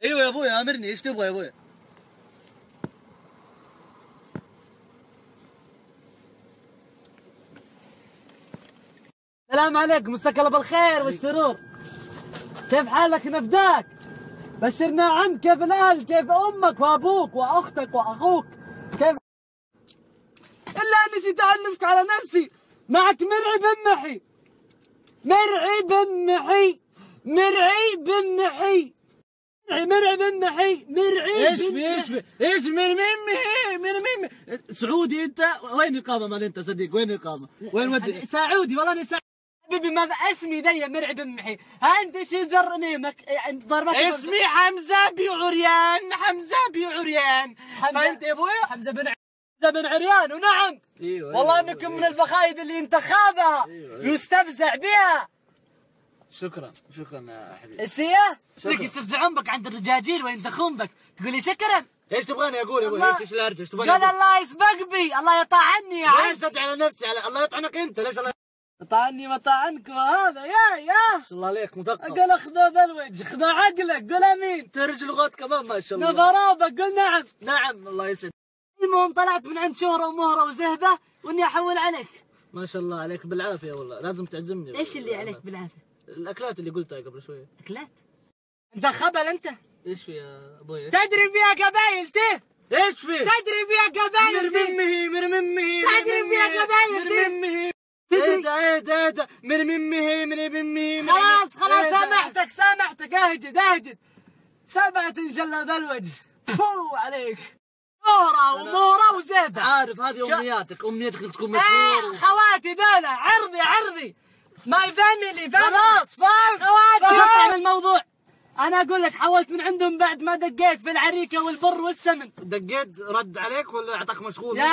ايوه يا ابوي امرني، ايش تبغى يا ابوي؟ السلام عليكم، مساك الله بالخير والسرور. كيف حالك نفداك؟ بشرنا عنك، كيف الاهل؟ كيف امك وابوك واختك واخوك؟ كيف؟ الا نسيت اعلمك على نفسي. معك مرعي بن محي، مرعي بن محي، مرعي بن محي، مرعي بن محي، مرعي. ايش في ايش من سعودي انت؟ وين الاقامه مال انت صديق؟ وين الاقامه؟ وين ودي؟ سعودي والله انا حبيبي، ما اسمي ذي مرعي بن محي. ها انت شو زرني ضربتك؟ اسمي حمزه بعريان، حمزه بعريان. فهمت يا ابوي؟ حمزه بن عريان. ونعم ايوه والله انكم من الفخايد اللي انتخابها يستفزع بها. شكرا يا حبيبي. ايش هي؟ لك يستفزعون بك عند الرجاجيل وينتخون بك، تقول لي شكرا. ايش تبغاني اقول يا ابوي؟ ايش الهرجه؟ ايش تبغاني قال الله يسبق بي، الله يطعني يا عم. ليش على نفسي؟ على الله يطعنك انت، ليش الله يطعني وطعنك وهذا يا ما شاء الله عليك مثقف. قال اخذ ذا الوجه، خذ عقلك، قول امين. ترج لغات كمان ما شاء الله. نظرابك قول نعم. نعم الله يسعدك. المهم طلعت من عند شهرة ومهرة وزهبة واني احول عليك. ما شاء الله عليك بالعافيه والله، لازم تعزمني. ايش اللي عليك بالعافيه؟ الاكلات اللي قلتها قبل شويه. اكلات؟ انت خبل انت. ايش في يا ابوي؟ تدري فيها قبايل ايش في؟ تدري فيها قبايل مرممه تدري فيها قبايل ايه ده مرممه. خلاص سامحتك اهجد. سبعة انشلة بالوجه. فو عليك. مهرة وزهبة. عارف هذه امنيتك تكون مشهور. خواتي دولة عرضي ماي فاميلي. خلاص فاهم خواتي. قطع الموضوع. انا اقول لك حاولت من عندهم بعد ما دقيت في العريكة والبر والسمن. دقيت رد عليك ولا اعطاك مشغول؟ يا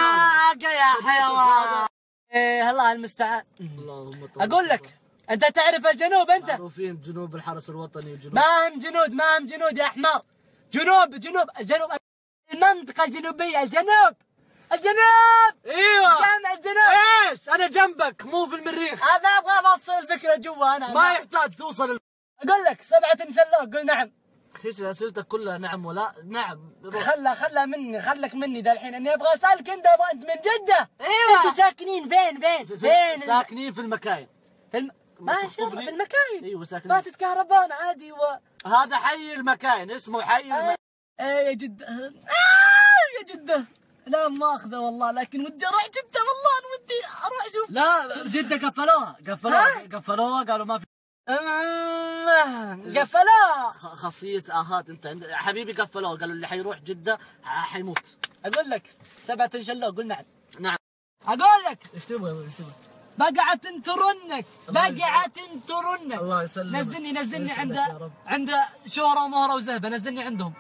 حيوان. ايه الله المستعان. اللهم اقول لك انت تعرف الجنوب انت؟ معروفين جنوب الحرس الوطني وجنوب. ما هم جنود يا حمار. جنوب المنطقة الجنوبية. الجنوب ايوه الجنوب. ايش؟ انا جنبك مو في المريخ. هذا ابغى اوصل الفكرة جوا انا. ما يحتاج توصل اقول لك سبعة ان شاء الله. قل نعم. ايش اسئلتك كلها نعم ولا نعم؟ خلك مني ذا الحين اني ابغى اسالك انت من جدة. ايوه. انتوا ساكنين فين؟ ساكنين في المكاين. ما شاء الله في المكاين. ايوه ساكنين. ما تتكهربون عادي هذا حي المكاين، اسمه حي المكاين. يا جدة لا مؤاخذة والله، لكن ودي اروح جدة والله. انا ودي اروح اشوف. لا جدة قفلوها قالوا ما في. قفلوها. خاصية آهات انت يا حبيبي. قفلوها قالوا اللي حيروح جدة حيموت. اقول لك سبعة ان شاء الله. قل نعم. نعم. اقول لك ايش تبغى؟ بقعت ترنك. الله يسلمك. نزلني عند شهرة ومهرة وزهبة. نزلني عندهم.